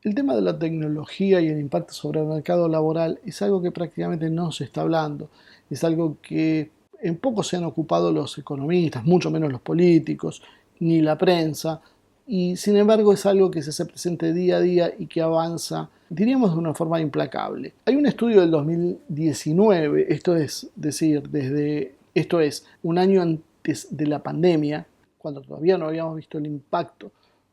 El tema de la tecnología y el impacto sobre el mercado laboral es algo que prácticamente no se está hablando. Es algo que en poco se han ocupado los economistas, mucho menos los políticos, ni la prensa, y sin embargo es algo que se hace presente día a día y que avanza, diríamos, de una forma implacable. Hay un estudio del 2019, esto es un año antes de la pandemia, cuando todavía no habíamos visto el impacto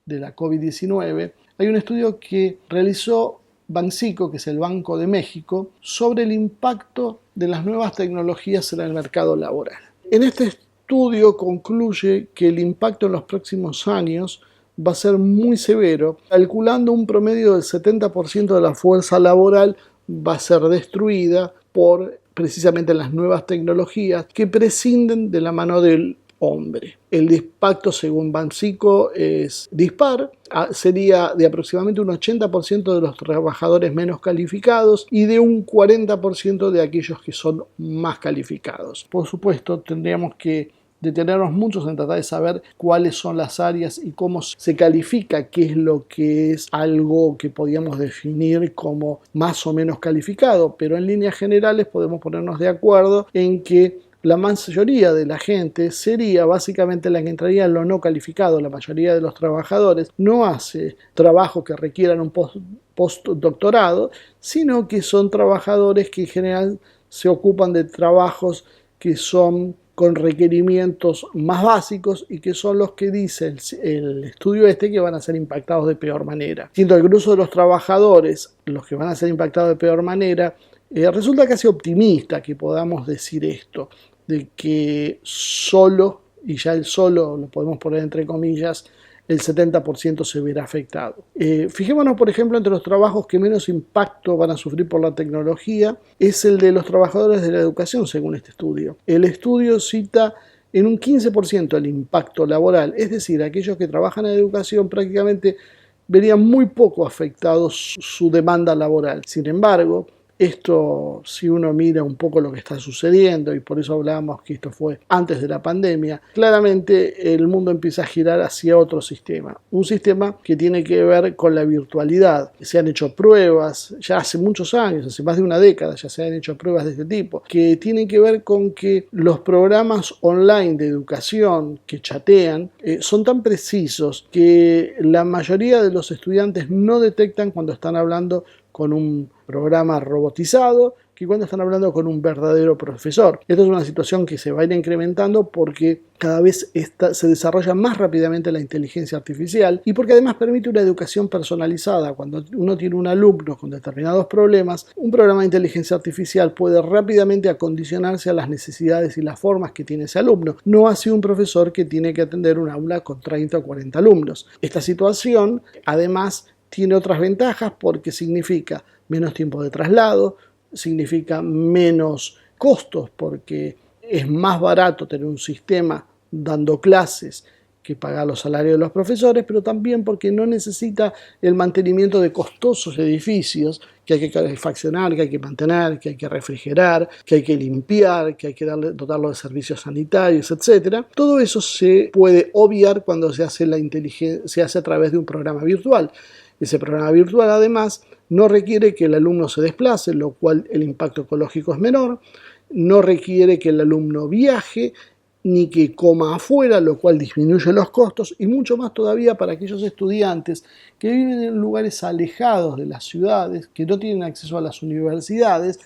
de la COVID-19, hay un estudio que realizó Banxico, que es el Banco de México, sobre el impacto de las nuevas tecnologías en el mercado laboral. En este estudio concluye que el impacto en los próximos años va a ser muy severo, calculando un promedio del 70% de la fuerza laboral va a ser destruida por precisamente las nuevas tecnologías que prescinden de la mano del hombre. El impacto, según Banxico, es dispar, sería de aproximadamente un 80% de los trabajadores menos calificados y de un 40% de aquellos que son más calificados. Por supuesto, tendríamos que detenernos muchos en tratar de saber cuáles son las áreas y cómo se califica qué es lo que es algo que podríamos definir como más o menos calificado, pero en líneas generales podemos ponernos de acuerdo en que la mayoría de la gente sería básicamente la que entraría en lo no calificado. La mayoría de los trabajadores no hace trabajos que requieran un postdoctorado, sino que son trabajadores que en general se ocupan de trabajos que son con requerimientos más básicos y que son los que dice el estudio que van a ser impactados de peor manera. Siendo el grueso de los trabajadores los que van a ser impactados de peor manera, resulta casi optimista que podamos decir esto, de que solo, y ya el solo lo podemos poner entre comillas, el 70% se verá afectado. Fijémonos, por ejemplo, entre los trabajos que menos impacto van a sufrir por la tecnología, es el de los trabajadores de la educación, según este estudio. El estudio cita en un 15% el impacto laboral, es decir, aquellos que trabajan en educación prácticamente verían muy poco afectados su demanda laboral. Sin embargo, esto, si uno mira un poco lo que está sucediendo, y por eso hablábamos que esto fue antes de la pandemia, claramente el mundo empieza a girar hacia otro sistema. Un sistema que tiene que ver con la virtualidad. Se han hecho pruebas, ya hace muchos años, hace más de una década ya se han hecho pruebas de este tipo, que tienen que ver con que los programas online de educación que chatean son tan precisos que la mayoría de los estudiantes no detectan cuando están hablando con un programa robotizado que cuando están hablando con un verdadero profesor. Esto es una situación que se va a ir incrementando porque cada vez se desarrolla más rápidamente la inteligencia artificial y porque además permite una educación personalizada. Cuando uno tiene un alumno con determinados problemas, un programa de inteligencia artificial puede rápidamente acondicionarse a las necesidades y las formas que tiene ese alumno. No así un profesor que tiene que atender un aula con 30 o 40 alumnos. Esta situación, además, tiene otras ventajas porque significa menos tiempo de traslado, significa menos costos porque es más barato tener un sistema dando clases que pagar los salarios de los profesores, pero también porque no necesita el mantenimiento de costosos edificios que hay que calefaccionar, que hay que mantener, que hay que refrigerar, que hay que limpiar, que hay que dotarlo de servicios sanitarios, etc. Todo eso se puede obviar cuando se hace a través de un programa virtual. Ese programa virtual, además, no requiere que el alumno se desplace, lo cual el impacto ecológico es menor, no requiere que el alumno viaje, ni que coma afuera, lo cual disminuye los costos, y mucho más todavía para aquellos estudiantes que viven en lugares alejados de las ciudades, que no tienen acceso a las universidades,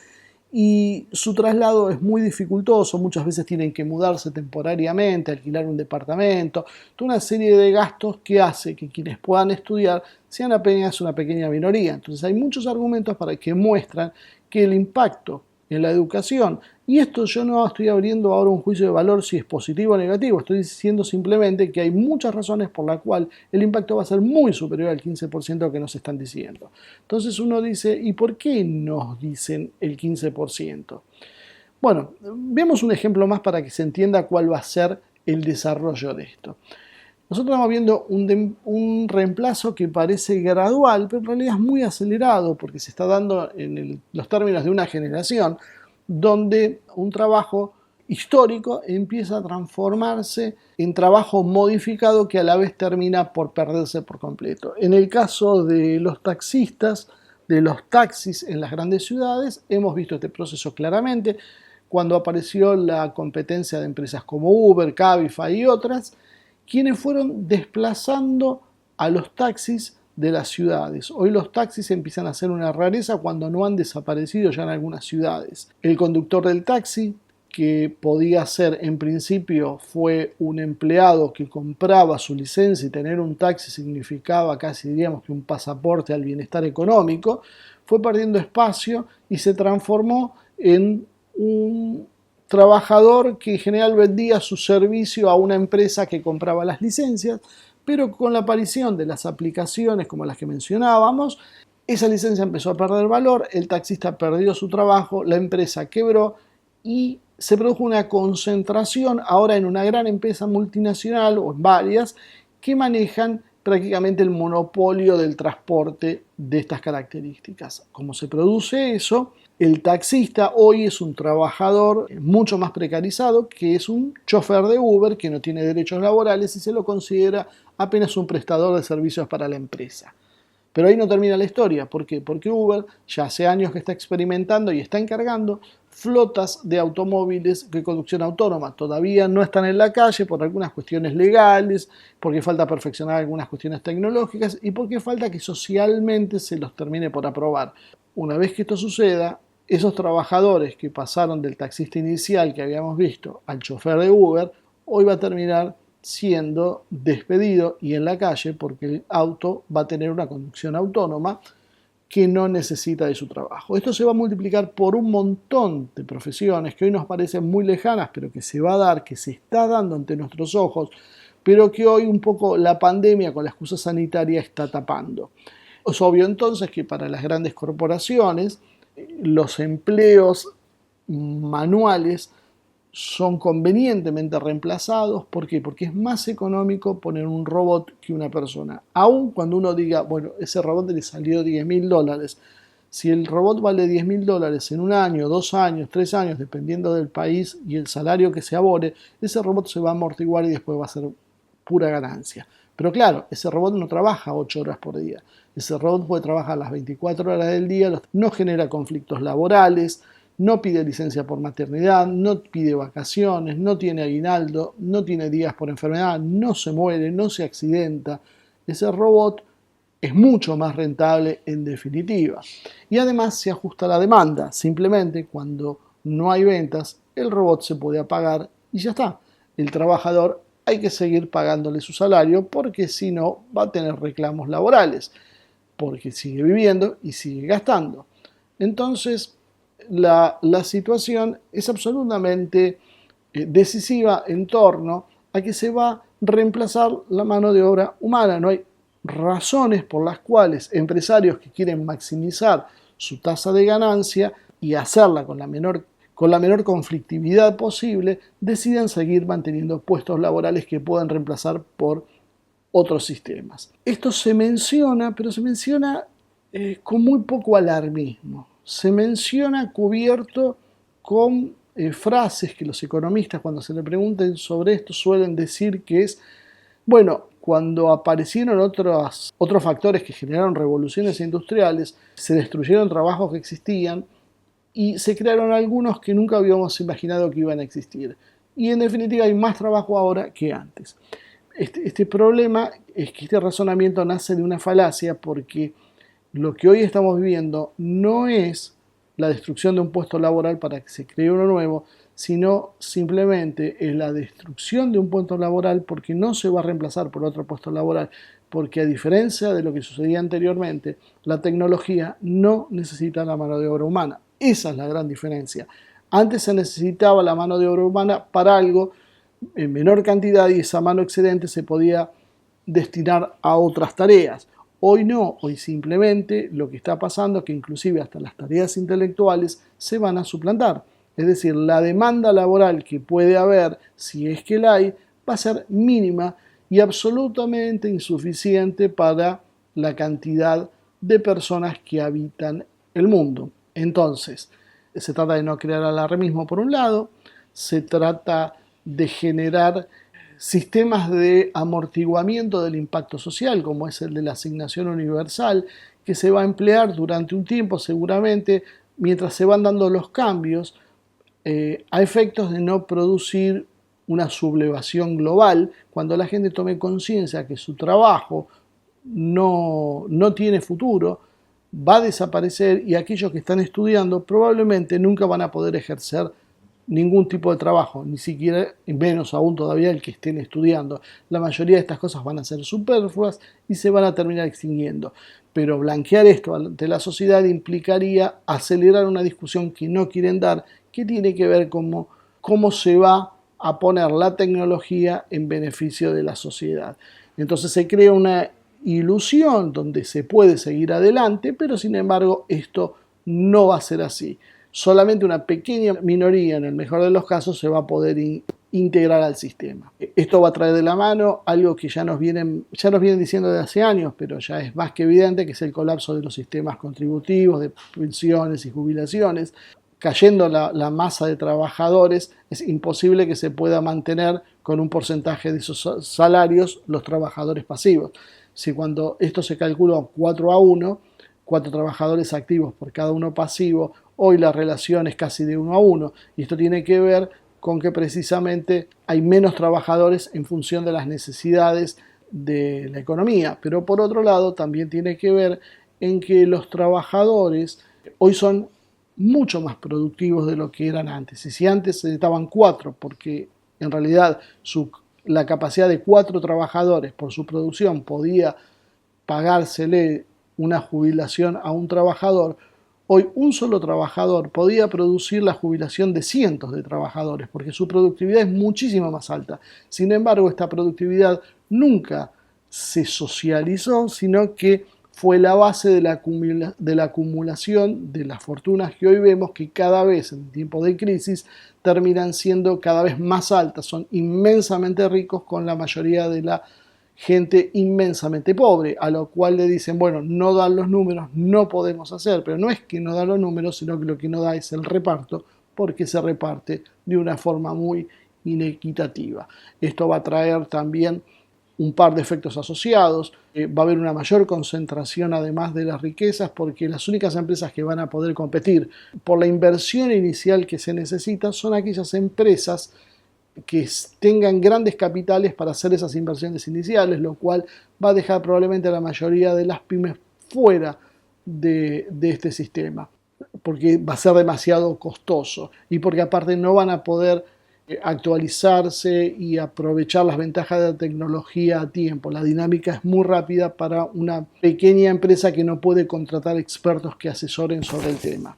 y su traslado es muy dificultoso, muchas veces tienen que mudarse temporariamente, alquilar un departamento, toda una serie de gastos que hace que quienes puedan estudiar sean apenas una pequeña minoría. Entonces hay muchos argumentos para que muestran que el impacto en la educación, y esto yo no estoy abriendo ahora un juicio de valor si es positivo o negativo, estoy diciendo simplemente que hay muchas razones por las cuales el impacto va a ser muy superior al 15% que nos están diciendo. Entonces uno dice, ¿y por qué nos dicen el 15%? Bueno, veamos un ejemplo más para que se entienda cuál va a ser el desarrollo de esto. Nosotros estamos viendo un reemplazo que parece gradual, pero en realidad es muy acelerado porque se está dando en los términos de una generación donde un trabajo histórico empieza a transformarse en trabajo modificado que a la vez termina por perderse por completo. En el caso de los taxistas, de los taxis en las grandes ciudades, hemos visto este proceso claramente cuando apareció la competencia de empresas como Uber, Cabify y otras, quienes fueron desplazando a los taxis de las ciudades. Hoy los taxis empiezan a ser una rareza cuando no han desaparecido ya en algunas ciudades. El conductor del taxi, que podía ser en principio fue un empleado que compraba su licencia y tener un taxi significaba casi diríamos que un pasaporte al bienestar económico, fue perdiendo espacio y se transformó en un trabajador que en general vendía su servicio a una empresa que compraba las licencias, pero con la aparición de las aplicaciones como las que mencionábamos, esa licencia empezó a perder valor, el taxista perdió su trabajo, la empresa quebró y se produjo una concentración ahora en una gran empresa multinacional o en varias que manejan prácticamente el monopolio del transporte de estas características. ¿Cómo se produce eso? El taxista hoy es un trabajador mucho más precarizado, que es un chofer de Uber que no tiene derechos laborales y se lo considera apenas un prestador de servicios para la empresa. Pero ahí no termina la historia. ¿Por qué? Porque Uber ya hace años que está experimentando y está encargando flotas de automóviles de conducción autónoma. Todavía no están en la calle por algunas cuestiones legales, porque falta perfeccionar algunas cuestiones tecnológicas y porque falta que socialmente se los termine por aprobar. Una vez que esto suceda, esos trabajadores que pasaron del taxista inicial que habíamos visto al chofer de Uber, hoy va a terminar siendo despedido y en la calle porque el auto va a tener una conducción autónoma que no necesita de su trabajo. Esto se va a multiplicar por un montón de profesiones que hoy nos parecen muy lejanas, pero que se va a dar, que se está dando ante nuestros ojos, pero que hoy un poco la pandemia con la excusa sanitaria está tapando. Es obvio entonces que para las grandes corporaciones los empleos manuales son convenientemente reemplazados. ¿Por qué? Porque es más económico poner un robot que una persona. Aun cuando uno diga, bueno, ese robot le salió $10.000. Si el robot vale $10.000 en un año, 2 años, 3 años, dependiendo del país y el salario que se abone, ese robot se va a amortiguar y después va a ser pura ganancia. Pero claro, ese robot no trabaja 8 horas por día. Ese robot puede trabajar las 24 horas del día, no genera conflictos laborales, no pide licencia por maternidad, no pide vacaciones, no tiene aguinaldo, no tiene días por enfermedad, no se muere, no se accidenta. Ese robot es mucho más rentable en definitiva. Y además se ajusta a la demanda. Simplemente cuando no hay ventas, el robot se puede apagar y ya está. El trabajador hay que seguir pagándole su salario porque si no va a tener reclamos laborales, porque sigue viviendo y sigue gastando. Entonces, la situación es absolutamente decisiva en torno a que se va a reemplazar la mano de obra humana. No hay razones por las cuales empresarios que quieren maximizar su tasa de ganancia y hacerla con la menor conflictividad posible, decidan seguir manteniendo puestos laborales que puedan reemplazar por otros sistemas. Esto se menciona, pero se menciona con muy poco alarmismo. Se menciona cubierto con frases que los economistas cuando se le pregunten sobre esto suelen decir que es, bueno, cuando aparecieron otros factores que generaron revoluciones industriales, se destruyeron trabajos que existían y se crearon algunos que nunca habíamos imaginado que iban a existir. Y en definitiva hay más trabajo ahora que antes. Este problema es que este razonamiento nace de una falacia porque lo que hoy estamos viviendo no es la destrucción de un puesto laboral para que se cree uno nuevo, sino simplemente es la destrucción de un puesto laboral porque no se va a reemplazar por otro puesto laboral, porque a diferencia de lo que sucedía anteriormente, la tecnología no necesita la mano de obra humana. Esa es la gran diferencia. Antes se necesitaba la mano de obra humana para algo en menor cantidad y esa mano excedente se podía destinar a otras tareas. Hoy no, hoy simplemente lo que está pasando es que inclusive hasta las tareas intelectuales se van a suplantar. Es decir, la demanda laboral que puede haber, si es que la hay, va a ser mínima y absolutamente insuficiente para la cantidad de personas que habitan el mundo. Entonces, se trata de no crear alarmismo por un lado, se trata de generar sistemas de amortiguamiento del impacto social, como es el de la asignación universal, que se va a emplear durante un tiempo seguramente mientras se van dando los cambios, a efectos de no producir una sublevación global, cuando la gente tome conciencia que su trabajo no tiene futuro, va a desaparecer y aquellos que están estudiando probablemente nunca van a poder ejercer ningún tipo de trabajo, ni siquiera, menos aún todavía el que estén estudiando. La mayoría de estas cosas van a ser superfluas y se van a terminar extinguiendo. Pero blanquear esto ante la sociedad implicaría acelerar una discusión que no quieren dar, que tiene que ver con cómo se va a poner la tecnología en beneficio de la sociedad. Entonces se crea una ilusión donde se puede seguir adelante, pero sin embargo esto no va a ser así. Solamente una pequeña minoría, en el mejor de los casos, se va a poder integrar al sistema. Esto va a traer de la mano algo que ya nos vienen diciendo desde hace años, pero ya es más que evidente, que es el colapso de los sistemas contributivos, de pensiones y jubilaciones. Cayendo la masa de trabajadores, es imposible que se pueda mantener con un porcentaje de esos salarios los trabajadores pasivos. Si cuando esto se calcula 4-1, 4 trabajadores activos por cada uno pasivo, hoy la relación es casi de 1-1, y esto tiene que ver con que precisamente hay menos trabajadores en función de las necesidades de la economía. Pero por otro lado también tiene que ver en que los trabajadores hoy son mucho más productivos de lo que eran antes. Y si antes se necesitaban 4, porque en realidad la capacidad de 4 trabajadores por su producción podía pagársele una jubilación a un trabajador, hoy un solo trabajador podía producir la jubilación de cientos de trabajadores, porque su productividad es muchísimo más alta. Sin embargo, esta productividad nunca se socializó, sino que fue la base de la acumulación de las fortunas que hoy vemos, que cada vez en tiempos de crisis terminan siendo cada vez más altas. Son inmensamente ricos, con la mayoría de la gente inmensamente pobre, a lo cual le dicen, bueno, no dan los números, no podemos hacer, pero no es que no dan los números, sino que lo que no da es el reparto, porque se reparte de una forma muy inequitativa. Esto va a traer también un par de efectos asociados. Va a haber una mayor concentración además de las riquezas, porque las únicas empresas que van a poder competir por la inversión inicial que se necesita son aquellas empresas que tengan grandes capitales para hacer esas inversiones iniciales, lo cual va a dejar probablemente a la mayoría de las pymes fuera de este sistema, porque va a ser demasiado costoso y porque aparte no van a poder actualizarse y aprovechar las ventajas de la tecnología a tiempo. La dinámica es muy rápida para una pequeña empresa que no puede contratar expertos que asesoren sobre el tema.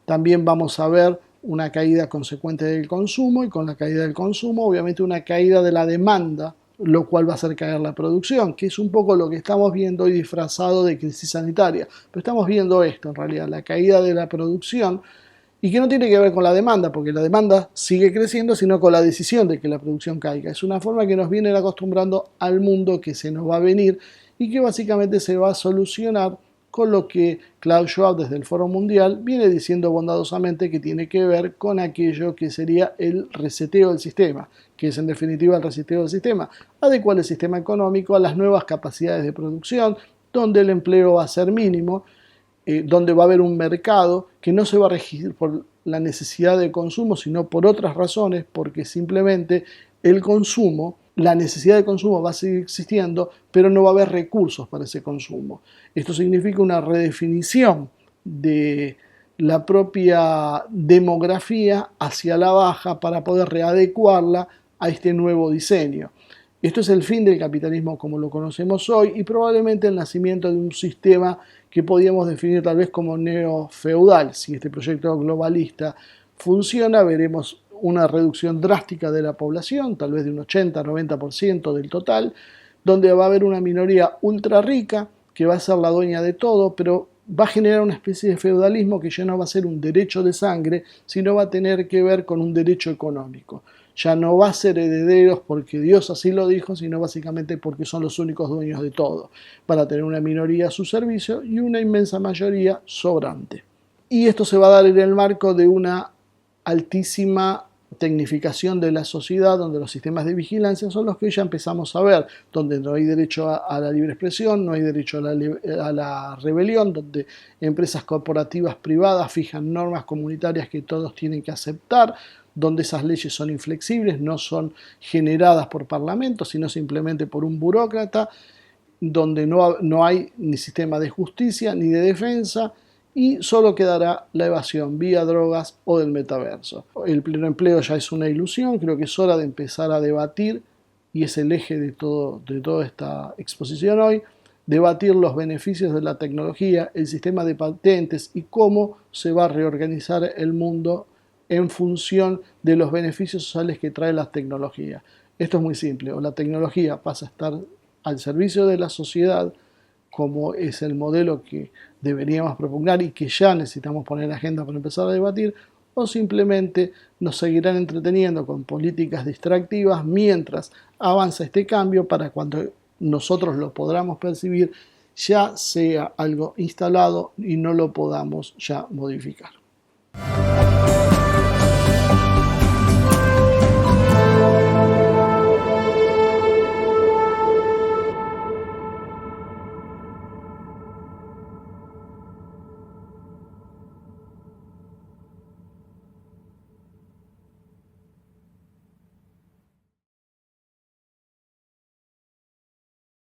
También vamos a ver una caída consecuente del consumo, y con la caída del consumo obviamente una caída de la demanda, lo cual va a hacer caer la producción, que es un poco lo que estamos viendo hoy disfrazado de crisis sanitaria. Pero estamos viendo esto en realidad, la caída de la producción, y que no tiene que ver con la demanda, porque la demanda sigue creciendo, sino con la decisión de que la producción caiga. Es una forma que nos viene acostumbrando al mundo que se nos va a venir y que básicamente se va a solucionar con lo que Klaus Schwab desde el Foro Mundial viene diciendo bondadosamente, que tiene que ver con aquello que sería el reseteo del sistema, que es en definitiva el reseteo del sistema, adecuar el sistema económico a las nuevas capacidades de producción, donde el empleo va a ser mínimo, donde va a haber un mercado que no se va a regir por la necesidad de consumo, sino por otras razones, porque simplemente el consumo, la necesidad de consumo va a seguir existiendo, pero no va a haber recursos para ese consumo. Esto significa una redefinición de la propia demografía hacia la baja para poder readecuarla a este nuevo diseño. Esto es el fin del capitalismo como lo conocemos hoy, y probablemente el nacimiento de un sistema que podríamos definir tal vez como neofeudal. Si este proyecto globalista funciona, veremos una reducción drástica de la población, tal vez de un 80-90% del total, donde va a haber una minoría ultra rica que va a ser la dueña de todo, pero va a generar una especie de feudalismo que ya no va a ser un derecho de sangre, sino va a tener que ver con un derecho económico. Ya no va a ser herederos porque Dios así lo dijo, sino básicamente porque son los únicos dueños de todo. Van a tener una minoría a su servicio y una inmensa mayoría sobrante. Y esto se va a dar en el marco de una altísima tecnificación de la sociedad, donde los sistemas de vigilancia son los que hoy ya empezamos a ver, donde no hay derecho a la libre expresión, no hay derecho a la rebelión, donde empresas corporativas privadas fijan normas comunitarias que todos tienen que aceptar, donde esas leyes son inflexibles, no son generadas por parlamentos, sino simplemente por un burócrata, donde no hay ni sistema de justicia ni de defensa, y solo quedará la evasión vía drogas o del metaverso. El pleno empleo ya es una ilusión, creo que es hora de empezar a debatir, y es el eje de toda esta exposición hoy, debatir los beneficios de la tecnología, el sistema de patentes y cómo se va a reorganizar el mundo en función de los beneficios sociales que trae la tecnología. Esto es muy simple, o la tecnología pasa a estar al servicio de la sociedad, como es el modelo que deberíamos propugnar y que ya necesitamos poner en la agenda para empezar a debatir, o simplemente nos seguirán entreteniendo con políticas distractivas mientras avanza este cambio, para cuando nosotros lo podamos percibir ya sea algo instalado y no lo podamos ya modificar.